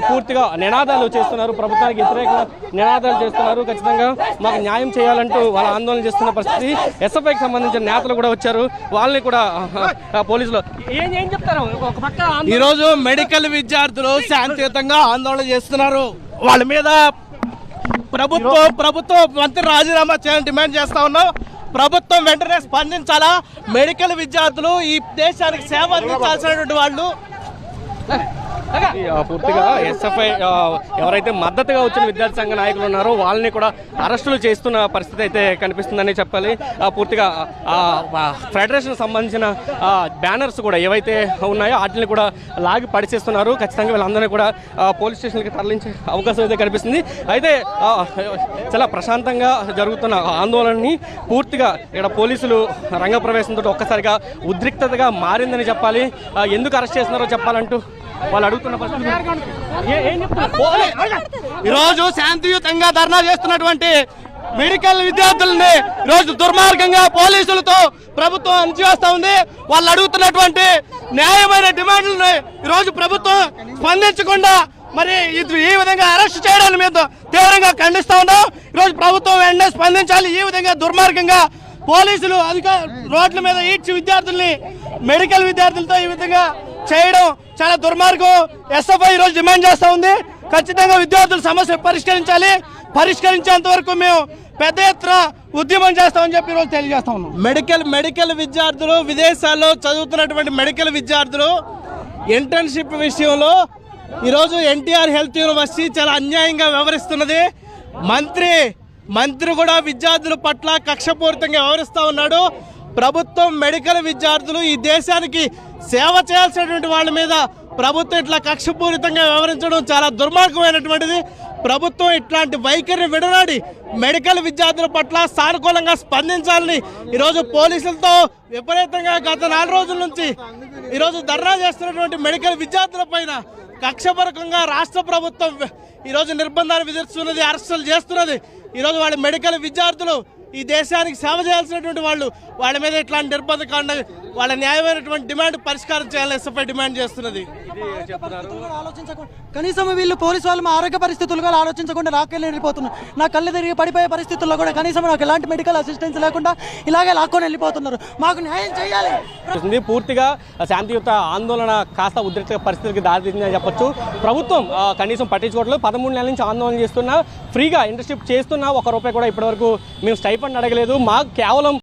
పూర్తిగా నినాదాలు చేస్తున్నారు, ప్రభుత్వానికి వ్యతిరేకంగా నినాదాలు చేస్తున్నారు. ఖచ్చితంగా మాకు న్యాయం చేయాలంటూ వాళ్ళ ఆందోళన చేస్తున్న పరిస్థితి. ఎస్ఎఫ్ఐకి సంబంధించిన నేతలు కూడా వచ్చారు, వాళ్ళని కూడా పోలీసులు ఏం చెప్తారు. ఒక పక్క ఈరోజు మెడికల్ విద్యార్థులు శాంతియుతంగా ఆందోళన చేస్తున్నారు. వాళ్ళ మీద ప్రభుత్వ మంత్రి రాజీనామా చేయాలని డిమాండ్ చేస్తా ఉన్నాం. ప్రభుత్వం వెంటనే స్పందించాలా. మెడికల్ విద్యార్థులు ఈ దేశానికి సేవ అందించాల్సినటువంటి వాళ్ళు. పూర్తిగా ఎస్ఎఫ్ఐ ఎవరైతే మద్దతుగా వచ్చిన విద్యార్థి సంఘ నాయకులు ఉన్నారో వాళ్ళని కూడా అరెస్టులు చేస్తున్న పరిస్థితి అయితే కనిపిస్తుందని చెప్పాలి. పూర్తిగా ఫెడరేషన్ సంబంధించిన బ్యానర్స్ కూడా ఏవైతే ఉన్నాయో వాటిని కూడా లాగి పడిచేస్తున్నారు. ఖచ్చితంగా వీళ్ళందరినీ కూడా పోలీస్ స్టేషన్కి తరలించే అవకాశం అయితే కనిపిస్తుంది. అయితే చాలా ప్రశాంతంగా జరుగుతున్న ఆందోళనని పూర్తిగా ఇక్కడ పోలీసులు రంగప్రవేశంతో ఒక్కసారిగా ఉద్రిక్తతగా మారిందని చెప్పాలి. ఎందుకు అరెస్ట్ చేస్తున్నారో చెప్పాలంటూ వాళ్ళు అడుగుతున్న పరిస్థితి. ఈరోజు శాంతియుతంగా ధర్నా చేస్తున్నటువంటి మెడికల్ విద్యార్థులని ఈరోజు దుర్మార్గంగా పోలీసులతో ప్రభుత్వం అణిచివేస్తా ఉంది. వాళ్ళు అడుగుతున్నటువంటి న్యాయమైన డిమాండ్లను ఈరోజు ప్రభుత్వం స్పందించకుండా మరి ఈ విధంగా అరెస్ట్ చేయడాన్ని మీద తీవ్రంగా ఖండిస్తా ఉన్నాం. ఈరోజు ప్రభుత్వం వెంటనే స్పందించాలి. ఈ విధంగా దుర్మార్గంగా పోలీసులు రోడ్ల మీద ఈడ్చి విద్యార్థుల్ని మెడికల్ విద్యార్థులతో ఈ విధంగా చేయడం చాలా దుర్మార్గం. ఎస్ఎఫ్ఐ ఈరోజు డిమాండ్ చేస్తూ ఉంది. ఖచ్చితంగా విద్యార్థుల సమస్యలు పరిష్కరించాలి. పరిష్కరించేంత వరకు మేము పెద్ద ఎత్తున ఉద్యమం చేస్తామని చెప్పి ఈరోజు తెలియజేస్తా ఉన్నాం. మెడికల్ విద్యార్థులు, విదేశాల్లో చదువుతున్నటువంటి మెడికల్ విద్యార్థులు ఇంటర్న్షిప్ విషయంలో ఈరోజు ఎన్టీఆర్ హెల్త్ యూనివర్సిటీ చాలా అన్యాయంగా వ్యవహరిస్తున్నది. మంత్రి కూడా విద్యార్థుల పట్ల కక్షపూరితంగా వ్యవహరిస్తూ ఉన్నాడు. ప్రభుత్వం మెడికల్ విద్యార్థులు ఈ దేశానికి సేవ చేయాల్సినటువంటి వాళ్ళ మీద ప్రభుత్వం ఇట్లా కక్షపూరితంగా వ్యవహరించడం చాలా దుర్మార్గమైనటువంటిది. ప్రభుత్వం ఇట్లాంటి వైఖరిని విడనాడి మెడికల్ విద్యార్థుల పట్ల సానుకూలంగా స్పందించాలని ఈరోజు పోలీసులతో విపరీతంగా గత 4 రోజుల నుంచి ఈరోజు ధర్నా చేస్తున్నటువంటి మెడికల్ విద్యార్థుల పైన కక్షపూర్వకంగా రాష్ట్ర ప్రభుత్వం ఈరోజు నిర్బంధాలు విధిస్తున్నది, అరెస్టులు చేస్తున్నది. ఈరోజు వాళ్ళ మెడికల్ విద్యార్థులు ఈ దేశానికి సేవ చేయాల్సినటువంటి వాళ్ళు, వాళ్ళ మీద ఇట్లాంటి నిర్బంధ కాండ వాళ్ళ న్యాయమైనటువంటి డిమాండ్ పరిష్కారం చేయాలని ఎస్ఎఫ్ఐ డిమాండ్ చేస్తున్నది. కనీసం వీళ్ళు పోలీసు వాళ్ళు మా ఆరోగ్య పరిస్థితులు కూడా ఆలోచించకుండా రాకెళ్ళి వెళ్ళిపోతున్నారు. నా కళ్ళు తిరిగి పడిపోయే పరిస్థితుల్లో కూడా కనీసం నాకు ఎలాంటి మెడికల్ అసిస్టెన్స్ లేకుండా ఇలాగే లాక్కొని వెళ్ళిపోతున్నారు. మాకు న్యాయం చేయాలి. పూర్తిగా శాంతియుత ఆందోళన కాస్త ఉద్రిక్త పరిస్థితికి దారితీసిందని చెప్పొచ్చు. ప్రభుత్వం కనీసం పట్టించుకోవట్లేదు. 13 నెలల నుంచి ఆందోళన చేస్తున్నా, ఫ్రీగా ఇంటర్న్షిప్ చేస్తున్నా, ₹1 కూడా ఇప్పటివరకు మేము స్టైఫండ్ అడగలేదు. మాకు కేవలం